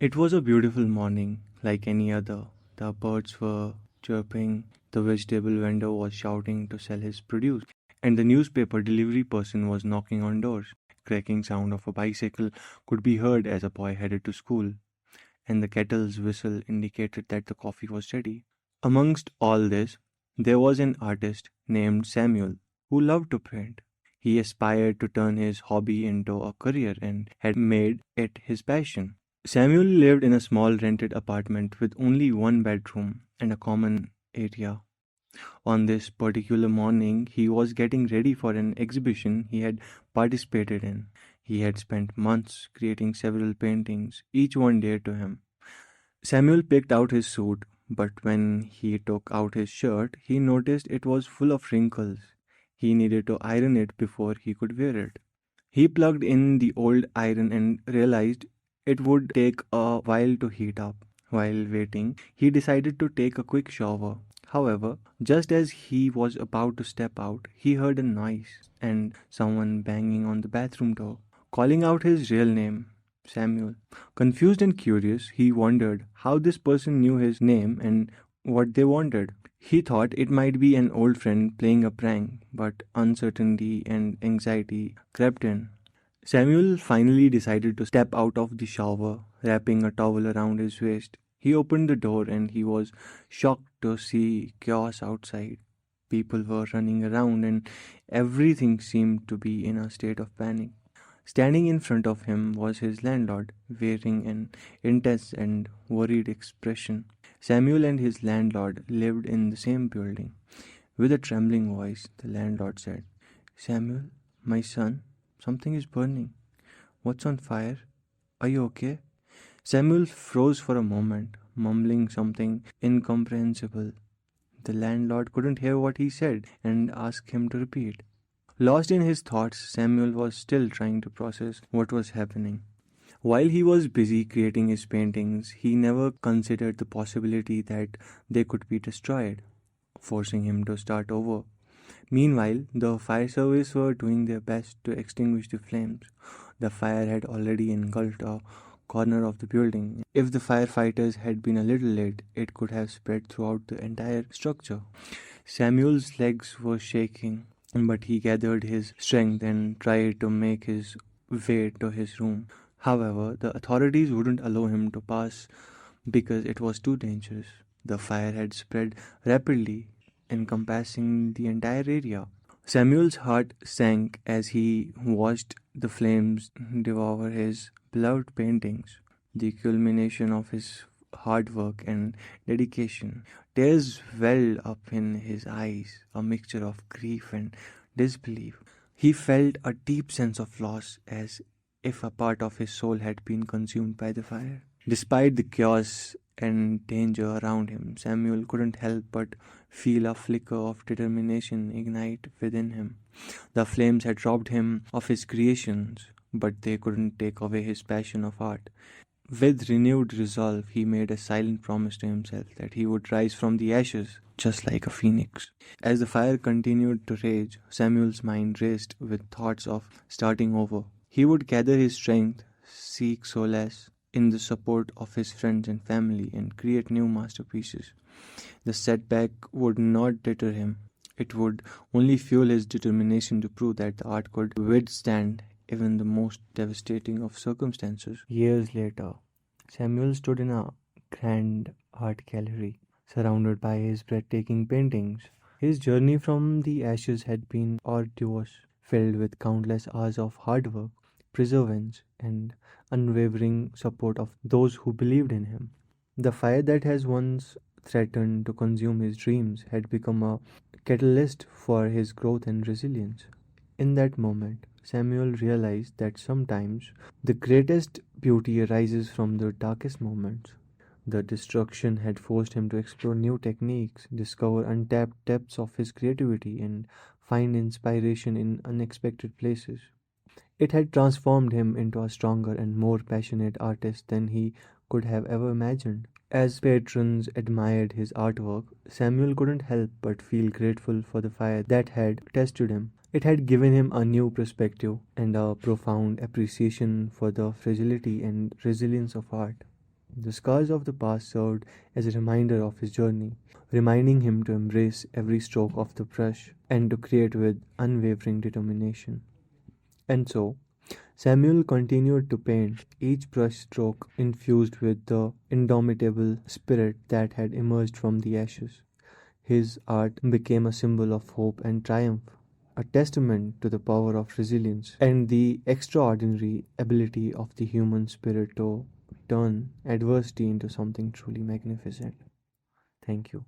It was a beautiful morning, like any other. The birds were chirping, the vegetable vendor was shouting to sell his produce, and the newspaper delivery person was knocking on doors. Cracking sound of a bicycle could be heard as a boy headed to school, and the kettle's whistle indicated that the coffee was ready. Amongst all this, there was an artist named Samuel who loved to paint. He aspired to turn his hobby into a career and had made it his passion. Samuel lived in a small rented apartment with only one bedroom and a common area. On this particular morning, he was getting ready for an exhibition he had participated in. He had spent months creating several paintings, each one dear to him. Samuel picked out his suit, but when he took out his shirt, he noticed it was full of wrinkles. He needed to iron it before he could wear it. He plugged in the old iron and realized it would take a while to heat up. While waiting, he decided to take a quick shower. However, just as he was about to step out, he heard a noise and someone banging on the bathroom door, calling out his real name, Samuel. Confused and curious, he wondered how this person knew his name and what they wanted. He thought it might be an old friend playing a prank, but uncertainty and anxiety crept in. Samuel finally decided to step out of the shower, wrapping a towel around his waist. He opened the door and he was shocked to see chaos outside. People were running around and everything seemed to be in a state of panic. Standing in front of him was his landlord, wearing an intense and worried expression. Samuel and his landlord lived in the same building. With a trembling voice, the landlord said, "Samuel, my son, something is burning. What's on fire? Are you okay?" Samuel froze for a moment, mumbling something incomprehensible. The landlord couldn't hear what he said and asked him to repeat. Lost in his thoughts, Samuel was still trying to process what was happening. While he was busy creating his paintings, he never considered the possibility that they could be destroyed, forcing him to start over. Meanwhile, the fire service were doing their best to extinguish the flames. The fire had already engulfed a corner of the building. If the firefighters had been a little late, it could have spread throughout the entire structure. Samuel's legs were shaking, but he gathered his strength and tried to make his way to his room. However, the authorities wouldn't allow him to pass because it was too dangerous. The fire had spread rapidly, encompassing the entire area. Samuel's heart sank as he watched the flames devour his beloved paintings, the culmination of his hard work and dedication. Tears welled up in his eyes, a mixture of grief and disbelief. He felt a deep sense of loss, as if a part of his soul had been consumed by the fire. Despite the chaos and danger around him, Samuel couldn't help but feel a flicker of determination ignite within him. The flames had robbed him of his creations, but they couldn't take away his passion of art. With renewed resolve, he made a silent promise to himself that he would rise from the ashes, just like a phoenix. As the fire continued to rage, Samuel's mind raced with thoughts of starting over. He would gather his strength, seek solace in the support of his friends and family, and create new masterpieces. The setback would not deter him. It would only fuel his determination to prove that the art could withstand even the most devastating of circumstances. Years later, Samuel stood in a grand art gallery, surrounded by his breathtaking paintings. His journey from the ashes had been arduous, filled with countless hours of hard work, perseverance, and unwavering support of those who believed in him. The fire that has once threatened to consume his dreams had become a catalyst for his growth and resilience. In that moment, Samuel realized that sometimes the greatest beauty arises from the darkest moments. The destruction had forced him to explore new techniques, discover untapped depths of his creativity, and find inspiration in unexpected places. It had transformed him into a stronger and more passionate artist than he could have ever imagined. As patrons admired his artwork, Samuel couldn't help but feel grateful for the fire that had tested him. It had given him a new perspective and a profound appreciation for the fragility and resilience of art. The scars of the past served as a reminder of his journey, reminding him to embrace every stroke of the brush and to create with unwavering determination. And so, Samuel continued to paint, each brush stroke infused with the indomitable spirit that had emerged from the ashes. His art became a symbol of hope and triumph, a testament to the power of resilience and the extraordinary ability of the human spirit to turn adversity into something truly magnificent. Thank you.